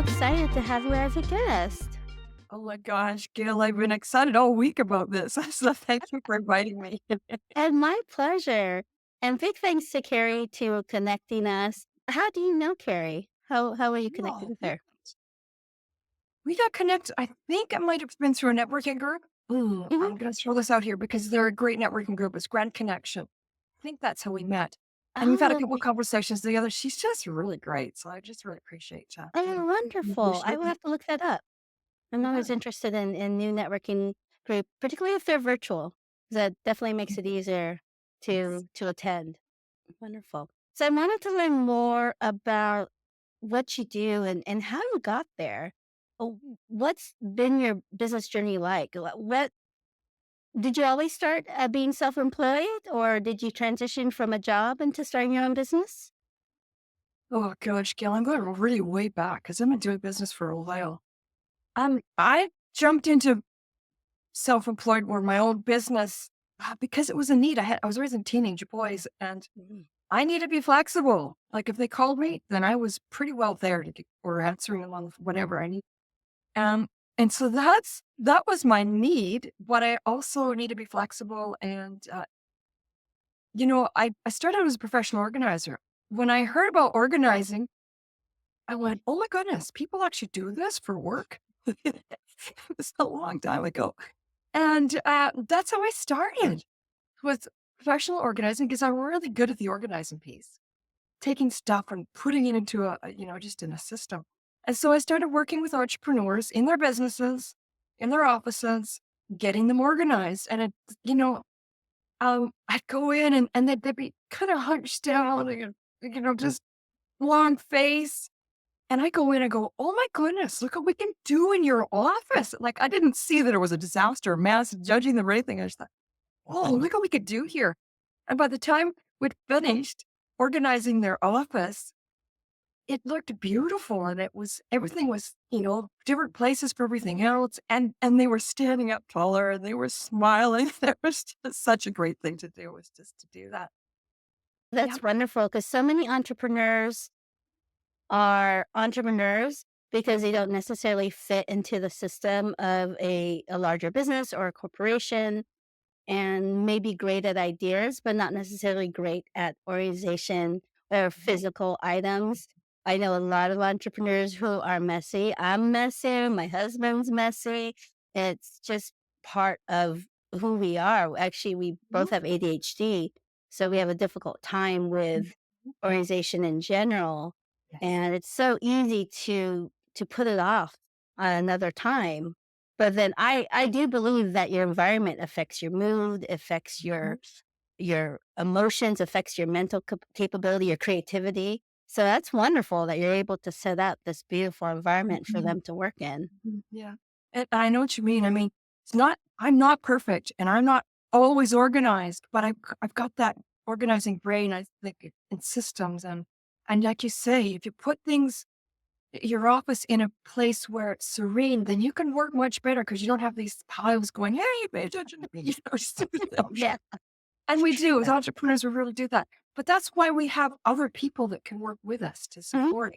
excited to have you as a guest. Oh my gosh, Gail, I've been excited all week about this. So thank you for inviting me. And my pleasure. And big thanks to Carrie to connecting us. How do you know Carrie? How are you connected Oh, with yeah. her? We got connected. I think it might have been through a networking group. Mhm. I'm going to throw this out here because they're a great networking group. It's Grand Connection. I think that's how we met. And we've had a Oh, couple of okay. conversations together. She's just really great. So I just really appreciate that. Oh, wonderful. I Appreciate will it. have to look that up. I'm Yeah. always interested in new networking group, particularly if they're virtual. 'Cause that definitely makes it easier Yes. to attend. Wonderful. So I wanted to learn more about what you do and how you got there. What's been your business journey like? What did you always start being self-employed, or did you transition from a job into starting your own business? Oh gosh, Gail, I'm going really way back because I've been doing business for a while. I jumped into self-employed or my own business because it was a need. I was raising teenage boys and Mhm. I need to be flexible. Like if they called me, then I was pretty well there to get, or answering them on whatever I need. Um, and so that was my need, but I also need to be flexible. And I started as a professional organizer. When I heard about organizing, I went, "Oh my goodness, people actually do this for work." It was a long time ago. And, that's how I started, with professional organizing because I'm really good at the organizing piece, taking stuff and putting it into just in a system. And so I started working with entrepreneurs in their businesses, in their offices, getting them organized. And you know, I'd go in and they'd be kind of hunched down and, just long face. And I go in and go, "Oh my goodness, look what we can do in your office." Like I didn't see that it was a disaster, mass judging them or anything. I just thought, "Oh, look what we could do here." And by the time we'd finished organizing their office, it looked beautiful and everything was, different places for everything else. And they were standing up taller and they were smiling. That was just such a great thing to do, was just to do that. Yeah. That's wonderful because so many entrepreneurs are entrepreneurs because they don't necessarily fit into the system of a larger business or a corporation and may be great at ideas, but not necessarily great at organization or physical items. I know a lot of entrepreneurs who are messy. I'm messy. My husband's messy. It's just part of who we are. Actually, we both Mhm. have ADHD, so we have a difficult time with Mhm. organization in general, Yes. and it's so easy to put it off on another time. But then I do believe that your environment affects your mood, affects Mhm. your emotions, affects your mental capability, your creativity. So that's wonderful that you're able to set up this beautiful environment for Mhm. them to work in. Yeah. And I know what you mean. I mean, I'm not perfect and I'm not always organized, but I've got that organizing brain, I think, in systems. And like you say, if you put your office in a place where it's serene, then you can work much better because you don't have these piles going, "Hey, pay attention to me," stupid stuff. Yeah. And we do, as entrepreneurs, we really do that. But that's why we have other people that can work with us to Mhm. support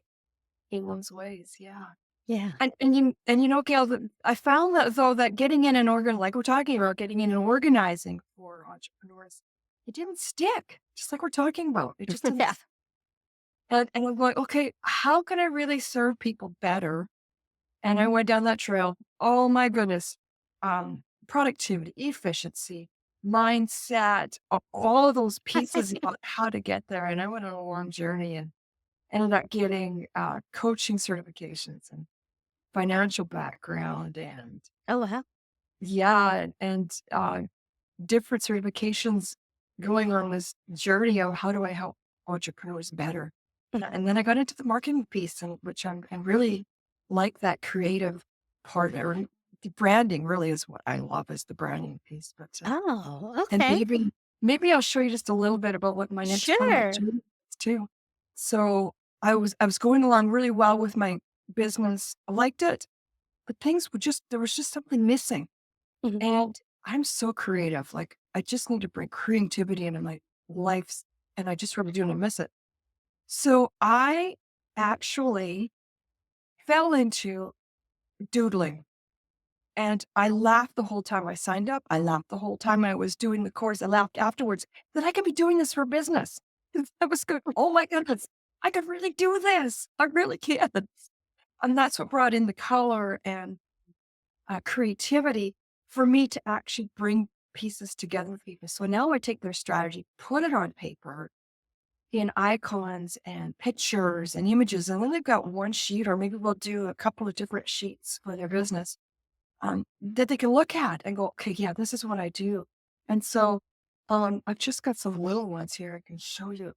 in those ways. Yeah. Yeah. Gail, that I found that though that getting in and like we're talking about getting in and organizing for entrepreneurs, it didn't stick. Just like we're talking about, it just didn't. Yeah. And I'm going, okay, how can I really serve people better? And I went down that trail. Oh my goodness, productivity, efficiency, mindset, all of those pieces about how to get there. And I went on a long journey and ended up getting coaching certifications and financial background and Oh, wow. yeah, and different certifications going on this journey of how do I help entrepreneurs better. And then I got into the marketing piece, and which I really like that creative part. Or the branding really is what I love, is the branding piece. But Oh, and okay. maybe I'll show you just a little bit about what my next project Sure. is too. So I was going along really well with my business. I liked it, but things were just there was just something missing. Mhm. And I'm so creative. Like I just need to bring creativity into my life, and I just really do, and I miss it. So I actually fell into doodling. And I laughed the whole time I signed up. I laughed the whole time I was doing the course. I laughed afterwards that I could be doing this for business. I was good. Oh my goodness, I could really do this. I really can. And that's what brought in the color and creativity for me to actually bring pieces together with people. So now I take their strategy, put it on paper in icons and pictures and images. And then they've got one sheet, or maybe we'll do a couple of different sheets for their business that they can look at and go, okay, yeah, this is what I do. And so I've just got some little ones here. I can show you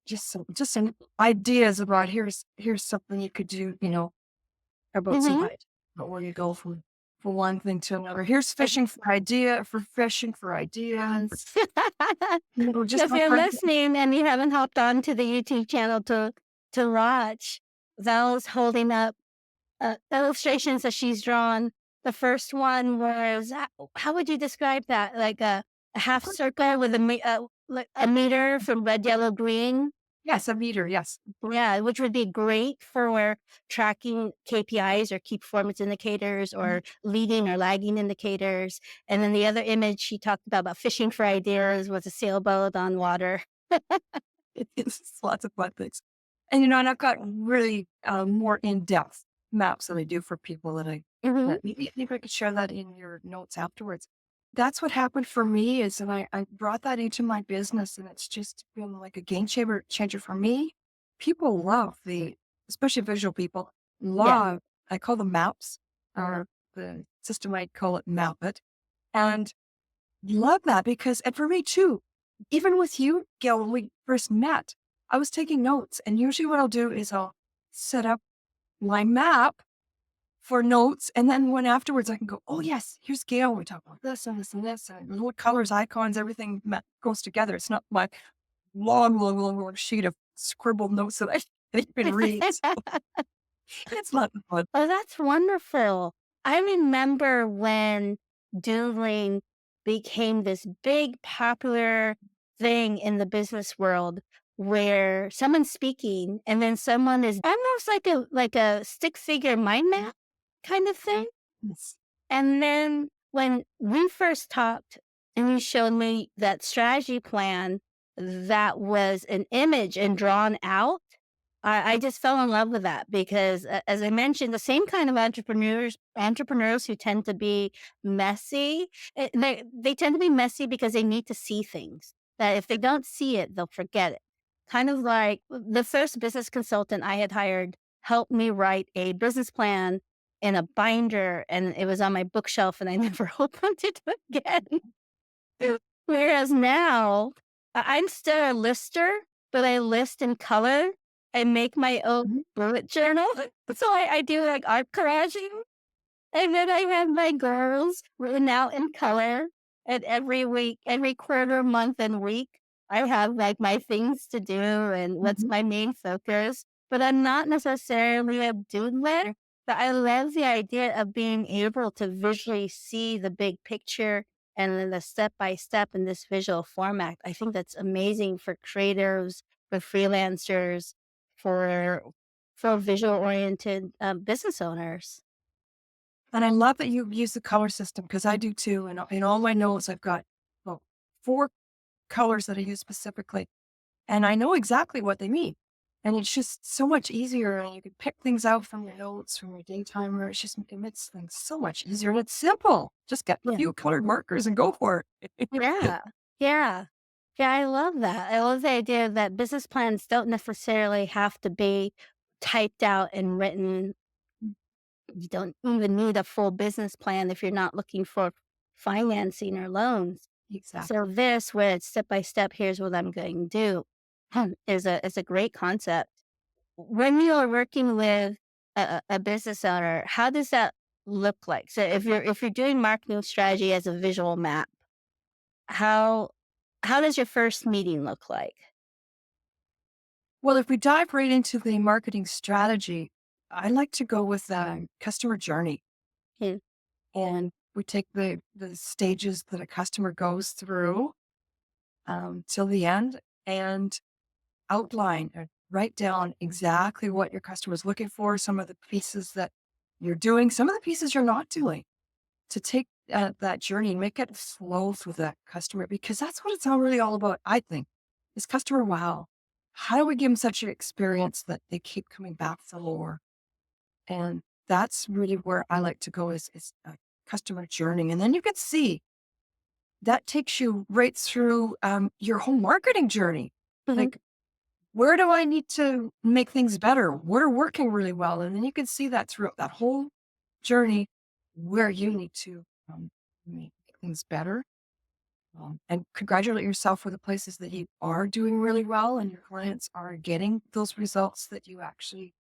just some ideas about here's something you could do, about some Mhm. ideas about where you go from one thing to another. Here's fishing for ideas. Just If how you're far. listening and you haven't hopped on to the YouTube channel to watch, Val's holding up illustrations that she's drawn. The first one was how would you describe that? Like a half circle with like a meter from red, yellow, green. Yes, a meter. Yes. Yeah, which would be great for where tracking KPIs or key performance indicators or leading or lagging indicators. And then the other image she talked about fishing for ideas was a sailboat on water. It's lots of fun things. And, and I've got really more in-depth maps that I do for people Hmm. that maybe I could share that in your notes afterwards. That's what happened for me is that I brought that into my business, and it's just been like a game changer for me. People love especially visual people, Yeah. love, I call them maps, or the system I call it Map It. And love that because and for me too, even with you, Gail, when we first met, I was taking notes. And usually what I'll do is I'll set up my map for notes. And then when afterwards I can go, oh yes, here's Gail. We talk about this and this and this and little colors, icons, everything goes together. It's not my long sheet of scribbled notes that I can't even read. So it's not fun. Oh, that's wonderful. I remember when doodling became this big popular thing in the business world where someone's speaking and then someone is almost like a stick figure mind map kind of thing. Yes. And then when we first talked and you showed me that strategy plan that was an image and drawn out, I just fell in love with that because, as I mentioned, the same kind of entrepreneurs who tend to be messy, they tend to be messy because they need to see things that if they don't see it, they'll forget it. Kind of like the first business consultant I had hired helped me write a business plan in a binder, and it was on my bookshelf, and I never opened it again. Whereas now, I'm still a lister, but I list in color. I make my own Mhm. bullet journal. So I do like art collaging. And then I have my girls written out in color. And every week, every quarter, month, and week, I have like my things to do and what's Mhm. my main focus. But I'm not necessarily a doodler. But I love the idea of being able to visually see the big picture and then the step by step in this visual format. I think that's amazing for creators, for freelancers, for visual oriented business owners. And I love that you use the color system because I do too. And in all my notes, I've got well, 4 colors that I use specifically, and I know exactly what they mean. And it's just so much easier. And you can pick things out from your notes, from your day timer. It makes things so much easier. And it's simple. Just get a Yeah. few colored markers and go for it. Yeah. Yeah. Yeah, I love that. I love the idea that business plans don't necessarily have to be typed out and written. You don't even need a full business plan if you're not looking for financing or loans. So Exactly. this, where it's step by step, here's what I'm going to do, is a great concept. When you are working with a business owner, how does that look like? So if you're doing marketing strategy as a visual map, how does your first meeting look like? Well, if we dive right into the marketing strategy, I like to go with customer journey. Hmm. And we take the stages that a customer goes through till the end and outline write down exactly what your customer is looking for, some of the pieces that you're doing, some of the pieces you're not doing to take that journey and make it flow through that customer because that's what it's all really all about, I think, is customer wow. How do we give them such an experience that they keep coming back for more? And that's really where I like to go is a customer journey. And then you can see that takes you right through your whole marketing journey. Mhm. Like, where do I need to make things better? What are working really well? And then you can see that throughout that whole journey where you need to make things better. And congratulate yourself for the places that you are doing really well and your clients are getting those results that you actually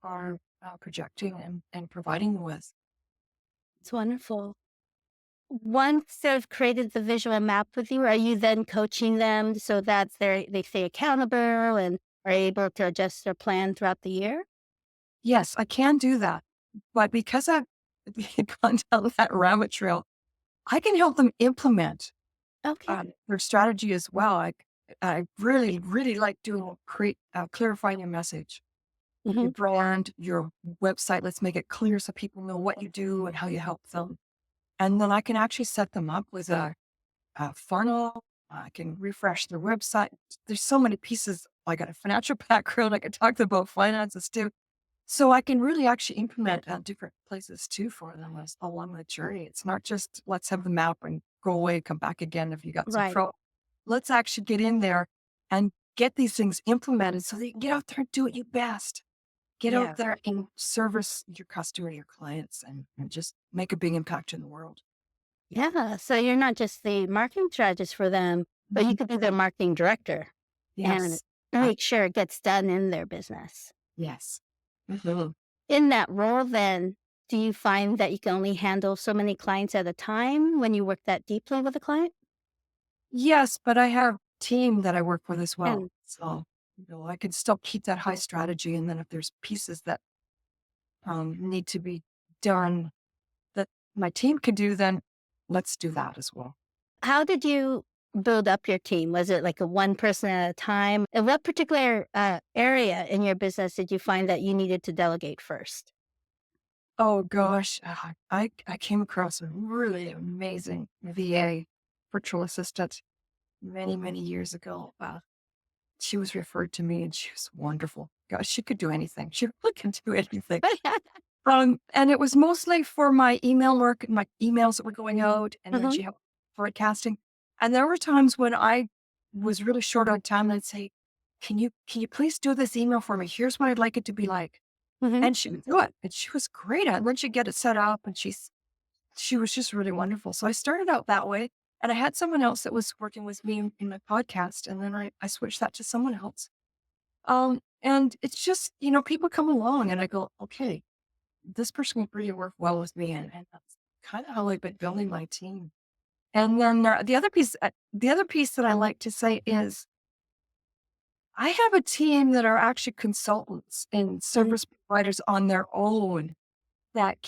are projecting and providing them with. It's wonderful. Once they've created the visual map with you, are you then coaching them so that they stay accountable and are able to adjust their plan throughout the year? Yes, I can do that. But because I've gone down that rabbit trail, I can help them implement Okay. their strategy as well. I really, really like doing clarifying your message, your Mhm. brand, your website. Let's make it clear so people know what you do and how you help them. And then I can actually set them up with a funnel. I can refresh their website. There's so many pieces. I got a financial background. I can talk about finances too. So I can really actually implement different places too for them as along the journey. It's not just let's have the map and go away, come back again if you got some Right. trouble. Let's actually get in there and get these things implemented so that you can get out there and do it your best. Get out Yeah. there and service your customer, your clients, and just make a big impact in the world. Yeah. So you're not just the marketing strategist for them, but you Mhm. could be their marketing director and Yes. I, make sure it gets done in their business. yes. Mhm. In that role, then, do you find that you can only handle so many clients at a time when you work that deeply with a client? Yes, but I have team that I work with as well. And So, I can still keep that high strategy. And then if there's pieces that need to be done that my team can do, then let's do that as well. how did you build up your team? Was it like a one person at a time? In what particular area in your business did you find that you needed to delegate first? Oh gosh, I came across a really amazing VA virtual assistant many many years ago. She was referred to me, and she was wonderful. Gosh, she could do anything. She really can do anything. And it was mostly for my email work, my emails that were going out, and then Mhm, she helped broadcasting. And there were times when I was really short on time, and I'd say, can you please do this email for me? Here's what I'd like it to be like." mhm. And she would do it. And she was great at it. And then she'd get it set up, and she was just really wonderful. So I started out that way. And I had someone else that was working with me in my podcast. And then I switched that to someone else. And it's just, people come along and I go, okay, this person would really work well with me, and that's kind of how I've been building my team. And then the other piece that I like to say is I have a team that are actually consultants and Mhm. service providers on their own that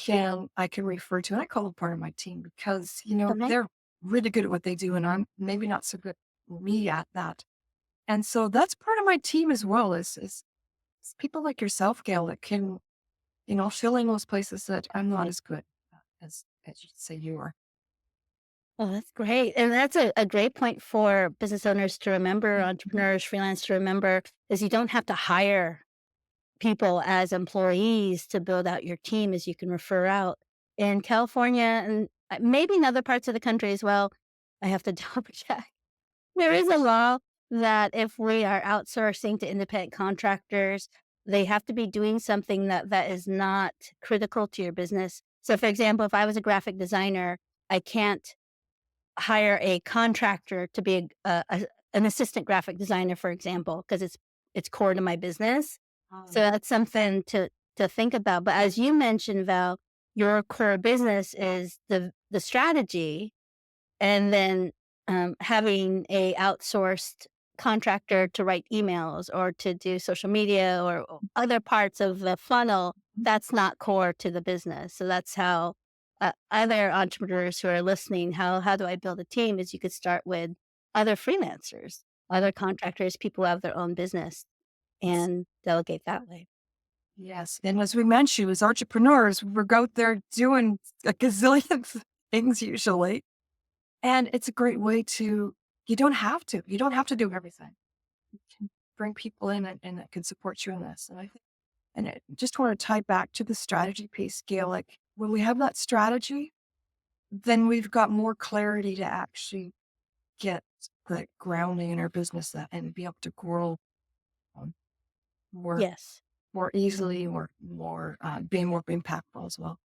I can refer to, and I call them part of my team because Okay. they're really good at what they do, and I'm maybe not so good me at that. And so that's part of my team as well is people like yourself, Gail, that can fill in those places that I'm not as good as you say you are. Oh, that's great. And that's a great point for business owners to remember, entrepreneurs, freelance to remember, is you don't have to hire people as employees to build out your team as you can refer out. In California and maybe in other parts of the country as well, I have to double check. There is a law that if we are outsourcing to independent contractors, they have to be doing something that is not critical to your business. So, for example, if I was a graphic designer, I can't hire a contractor to be an assistant graphic designer, for example, because it's core to my business. So Um, that's something to think about. But as you mentioned, Val, your core business is the strategy and then, having a outsourced contractor to write emails or to do social media or other parts of the funnel, that's not core to the business. So that's how, other entrepreneurs who are listening, how do I build a team is you could start with other freelancers, other contractors, people who have their own business. and delegate that way. Yes. And as we mentioned, as entrepreneurs, we're out there doing a gazillion things usually. And it's a great way to, you don't have to do everything. You can bring people in and that can support you in this. And I just want to tie back to the strategy piece, Gail. Like when we have that strategy, then we've got more clarity to actually get the grounding in our business and be able to grow um, more Yes. more easily, being more impactful as well.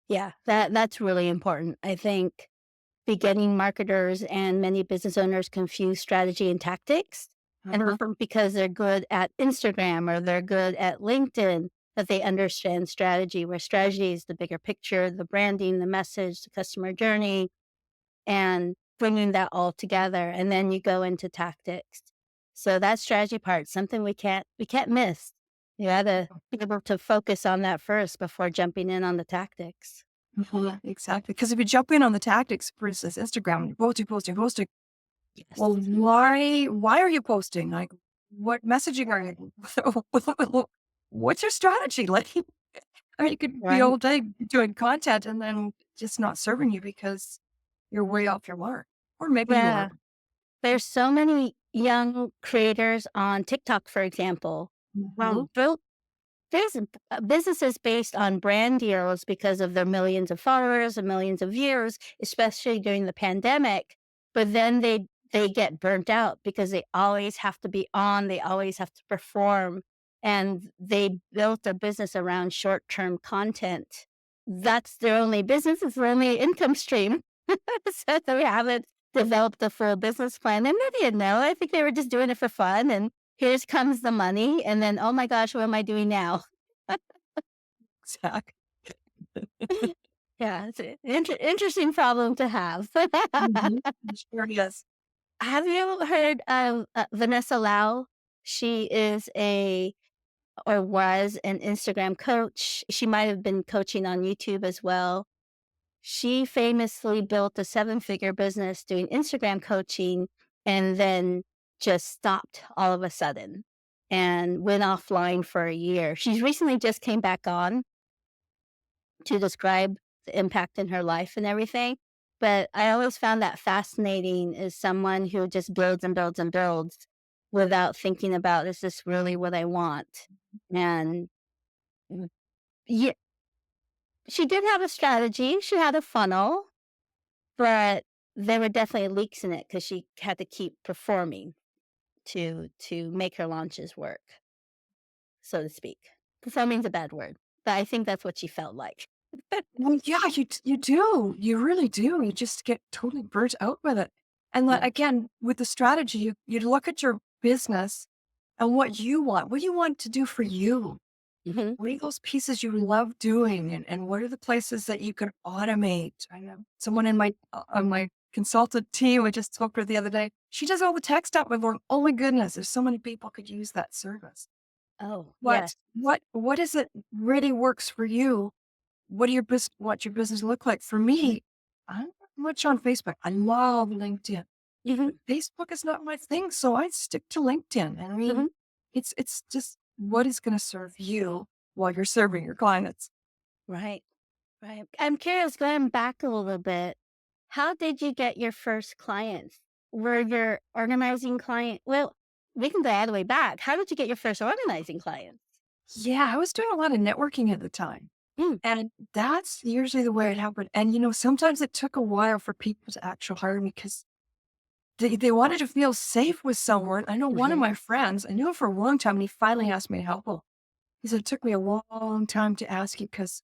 Yeah, that's really important. I think beginning marketers and many business owners confuse strategy and tactics, and Uh-huh. often because they're good at Instagram or they're good at LinkedIn, that they understand strategy, where strategy is the bigger picture, the branding, the message, the customer journey, and bringing that all together. And then you go into tactics. So that strategy part, something we can't miss. You got to be able to focus on that first before jumping in on the tactics. Mhm, exactly. Because if you jump in on the tactics, for instance, Instagram, you're posting. Well, Yes. why are you posting? Like, what messaging are you? What's your strategy? Like, I mean, you could be Right. all day doing content and then just not serving you because you're way off your mark, or maybe you are. Yeah. There's so many young creators on TikTok, for example. Mhm. Well, there's businesses based on brand deals because of their millions of followers and millions of views, especially during the pandemic. But then they get burnt out because they always have to be on, they always have to perform, and they built their business around short-term content. That's their only business, it's their only income stream. So they haven't developed a full business plan, and they didn't know. I think they were just doing it for fun, and here comes the money, and then, "Oh my gosh, what am I doing now?" Exactly. Yeah, it's an interesting problem to have. Mhm. Sure, yes. Have you heard of, Vanessa Lau? She is a or was an Instagram coach. She might have been coaching on YouTube as well. She famously built a seven-figure business doing Instagram coaching and then just stopped all of a sudden and went offline for a year. She's recently just came back on to describe the impact in her life and everything. But I always found that fascinating as someone who just builds and builds and builds without thinking about, is this really what I want? And mm, yeah, she did have a strategy. She had a funnel, but there were definitely leaks in it because she had to keep performing to make her launches work, so to speak. Performing's a bad word, but I think that's what she felt like. Well, yeah, you do. You really do. You just get totally burnt out with it. And Yeah. again, with the strategy, you look at your business and what you want to do for you. Mhm. What are those pieces you love doing, and what are the places that you can automate? I know someone in my on my consultant team. I just spoke to her the other day. She does all the tech stuff. I'm going, oh my goodness, there's so many people could use that service. Oh, What yes. what is it really works for you? What your business look like? For me, I'm not much on Facebook. I love LinkedIn. Mhm, But Facebook is not my thing, so I stick to LinkedIn. And I mean, mhm. it's just what is going to serve you while you're serving your clients. Right, right. I'm curious, going back a little bit, how did you get your first clients? Were your organizing client well, we can go all the way back. How did you get your first organizing clients? Yeah, I was doing a lot of networking at the time. Mm, And that's usually the way it happened. And sometimes it took a while for people to actually hire me because they wanted to feel safe with someone. I know one of mhm. my friends, I knew him for a long time, and he finally asked me to help him. He said, "It took me a long time to ask you because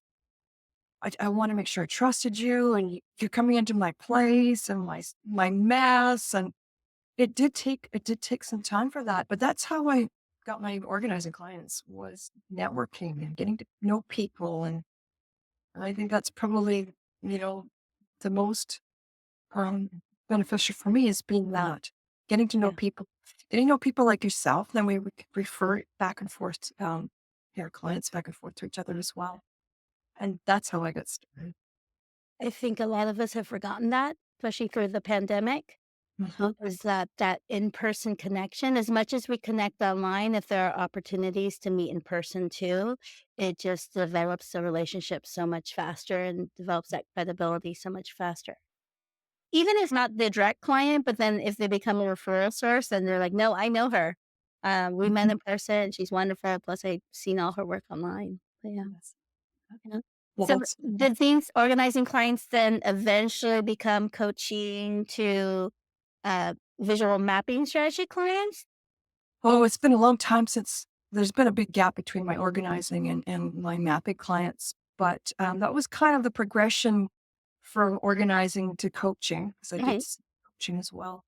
I want to make sure I trusted you, and you're coming into my place and my mess." And it did take some time for that, but that's how I got my organizing clients, was networking and getting to know people. And I think that's probably, you know, the most um, beneficial for me is being that, getting to know Yeah. people, getting to know people like yourself. Then we could refer it back and forth, our clients back and forth to each other as well. And that's how I got started. I think a lot of us have forgotten that, especially through the pandemic. Mhm. is that in-person connection. As much as we connect online, if there are opportunities to meet in person too, it just develops the relationship so much faster and develops that credibility so much faster. Even if not the direct client, but then if they become a referral source, then they're like, "No, I know her. We met Mhm. in person. She's wonderful. Plus, I've seen all her work online." But yeah, Yes. yeah. Well, So, that's did these organizing clients then eventually become coaching to visual mapping strategy clients? oh, it's been a long time since there's been a big gap between my organizing and my mapping clients, but, that was kind of the progression from organizing to coaching, because I did Mhm, coaching as well.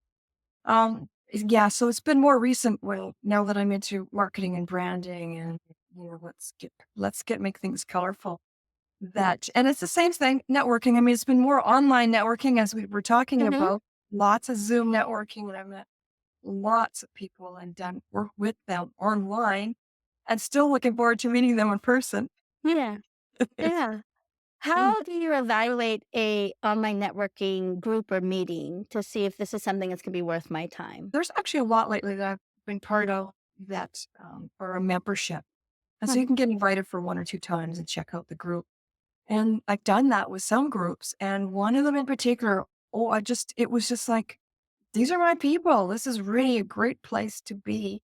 Yeah, so it's been more recent, well, now that I'm into marketing and branding and, let's get make things colorful. That and it's the same thing, networking. I mean, it's been more online networking as we were talking mhm, about, lots of Zoom networking, and I've met lots of people and done work with them online, and still looking forward to meeting them in person. yeah, yeah. Mm. How do you evaluate a online networking group or meeting to see if this is something that's gonna be worth my time? There's actually a lot lately that I've been part of that, are a membership, and so you Mhm, can get invited for 1 or 2 times and check out the group. And I've done that with some groups, and one of them in particular, oh, it was just like, "These are my people. This is really a great place to be."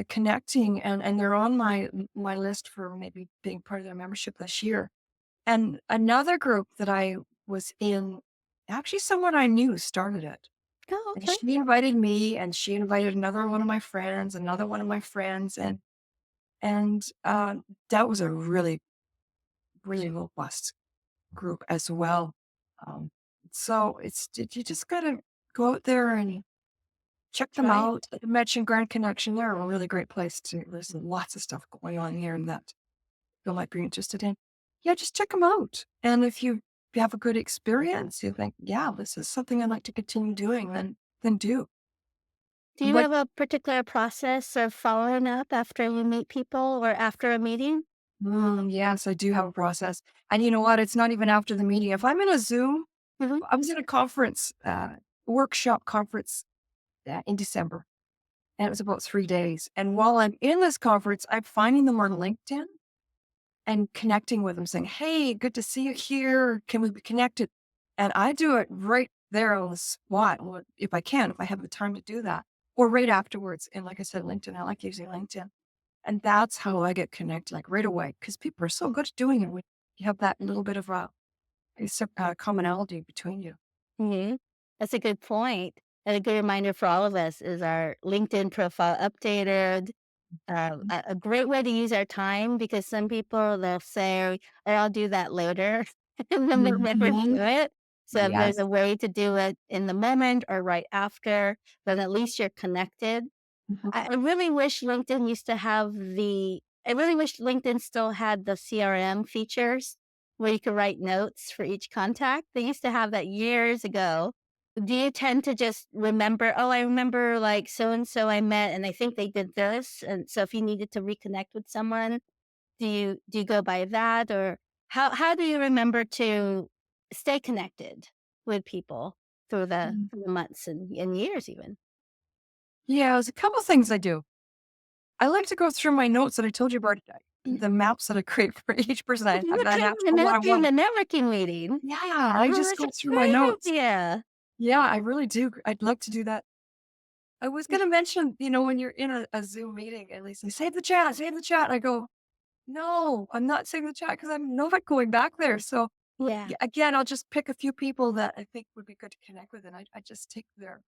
Connecting, and they're on my list for maybe being part of their membership this year. And another group that I was in, actually someone I knew started it. oh, And okay. she invited me and she invited another one of my friends, another one of my friends, and that was a really, really robust group as well. Um, so you just gotta go out there and check them Try it. out. I mentioned Grand Connection. They're a really great place to listen. Lots of stuff going on here and that you might be interested in. Yeah, just check them out. And if you have a good experience, you think, yeah, this is something I'd like to continue doing, then do. Do you Like, have a particular process of following up after you meet people or after a meeting? yes, I do have a process. And you know what? It's not even after the meeting. If I'm in a Zoom, Mhm. I was in a conference, workshop conference in December, and it was about 3 days. And while I'm in this conference, I'm finding them on LinkedIn and connecting with them saying, "Hey, good to see you here. Can we be connected?" And I do it right there on the spot, well, if I can, if I have the time to do that, or right afterwards. And like I said, LinkedIn, I like using LinkedIn. And that's how I get connected, like right away, because people are so good at doing it when you have that little bit of commonality between you. Mhm. That's a good point, and a good reminder for all of us is our LinkedIn profile updated. A great way to use our time because some people, they'll say, "Oh, I'll do that later," and then they never do Mhm. it. So if there's Yes. a way to do it in the moment or right after, then at least you're connected. Mhm. I really wish LinkedIn used to have I really wish LinkedIn still had the CRM features where you could write notes for each contact. They used to have that years ago. Do you tend to just remember, "Oh, I remember like so and so I met and I think they did this." And so if you needed to reconnect with someone, do you go by that or how do you remember to stay connected with people Mm. through the months and years even? Yeah, there's a couple things I do. I like to go through my notes that I told you about, the maps that I create for each person. I You have were that taking app a for note during one-on-one. the networking meeting. Yeah, I Oh, just that's a go through my great notes. idea. Yeah, I really do. I'd love to do that. I was gonna mention, when you're in a Zoom meeting, at least they save the chat, save the chat. I go, no, I'm not saving the chat because I'm not going back there. So Yeah. again, I'll just pick a few people that I think would be good to connect with, and I just take their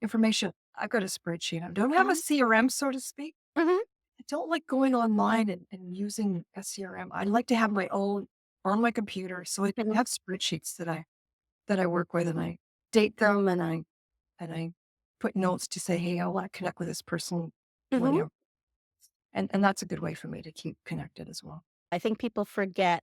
information. I've got a spreadsheet. I don't have a Uh-huh. CRM, so to speak. Mhm, I don't like going online and using a CRM. I like to have my own on my computer so I can mhm, have spreadsheets that I work with, and I date them, and I put notes to say, "Hey, I want to connect with this person," mhm. whatever. And that's a good way for me to keep connected as well. I think people forget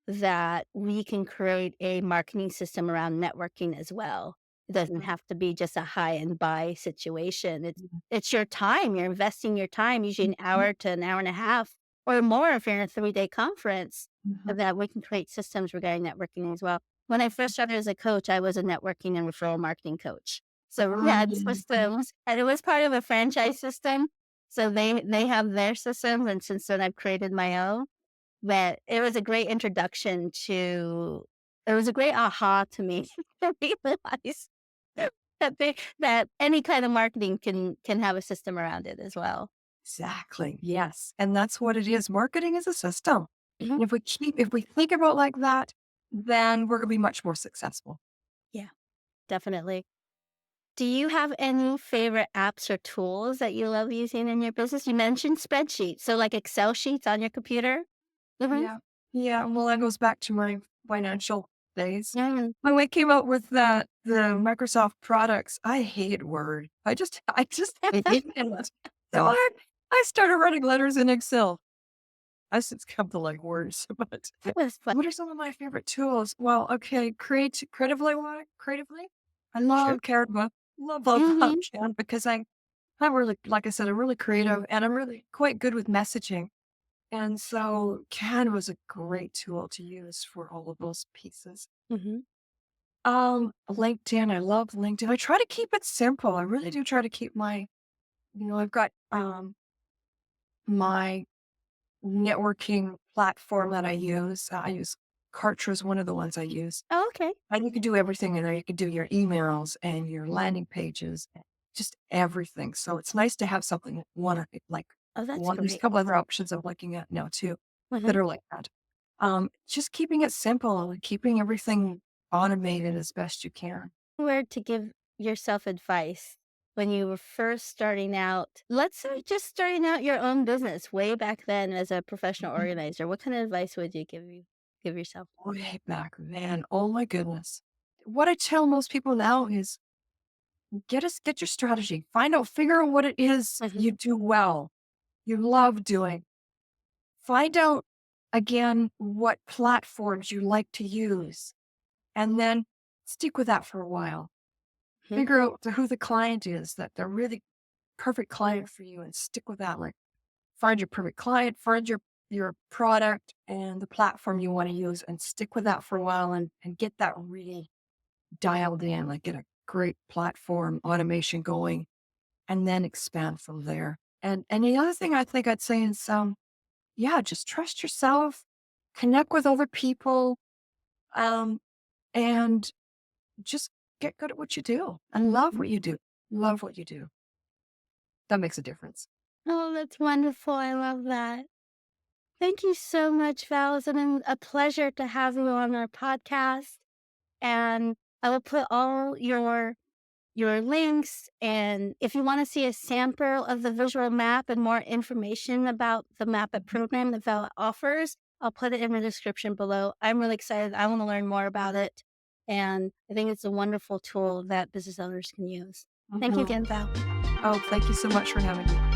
that we can create a marketing system around networking as well. It doesn't Mhm, have to be just a high and buy situation. mhm, It's your time. You're investing your time, usually an mhm, hour to an hour and a half or more if you're in a 3-day conference, mhm, that we can create systems regarding networking as well. When I first started as a coach, I was a networking and referral marketing coach. So we had systems, and it was part of a franchise system. So they have their systems, and since then I've created my own. But it was a great introduction to. It was a great aha to me to realize that any kind of marketing can have a system around it as well. Exactly. Yes. And that's what it is. Marketing is a system. Mhm. And if we think about it like that, then we're gonna be much more successful. Yeah, definitely. Do you have any favorite apps or tools that you love using in your business? You mentioned spreadsheets, so like Excel sheets on your computer? Mhm. Yeah. Yeah. Well, that goes back to my financial days. Mm. When we came out with the Microsoft products, I hated Word. I just hated it. So I started writing letters in Excel. I since come to like words, but It was fun. what are some of my favorite tools? Well, okay, creatively, I Sure. love Canva, love Mhm. Canva because I'm really, like I said, I'm really creative and I'm really quite good with messaging. And so Canva is a great tool to use for all of those pieces. Mhm. LinkedIn, I love LinkedIn. I try to keep it simple. I really do try to keep I've got my networking platform that I use. I use Kartra is one of the ones I use. Oh, okay. And you can do everything in there. You can do your emails and your landing pages, just everything. So it's nice to have something Oh, that's one. There's a great. couple other options I'm looking at now too that Mhm. are like that. Just keeping it simple and keeping everything automated as best you can. Were to give yourself advice when you were first starting out, let's say just starting out your own business way back then as a professional Mhm. organizer, what kind of advice would you give yourself? Way back then, oh my goodness. What I tell most people now is get your strategy. Figure out what it is Mhm. you do well, you love doing. Find out again what platforms you like to use, and then stick with that for a while. Mhm. Figure out who the client is, that they're really perfect client for you, and stick with that. Like find your perfect client, find your product and the platform you want to use, and stick with that for a while, and get that really dialed in. Like get a great platform automation going and then expand from there. And the other thing I think I'd say is, yeah, just trust yourself, connect with other people, um, and just get good at what you do and love what you do. Love what you do. That makes a difference. Oh, that's wonderful. I love that. Thank you so much, Val. It's been a pleasure to have you on our podcast. And I will put all your links. And if you want to see a sample of the visual map and more information about the Map It program that Val offers, I'll put it in the description below. I'm really excited. I want to learn more about it. And I think it's a wonderful tool that business owners can use. Thank you Mhm. again, Val. Oh, thank you so much for having me.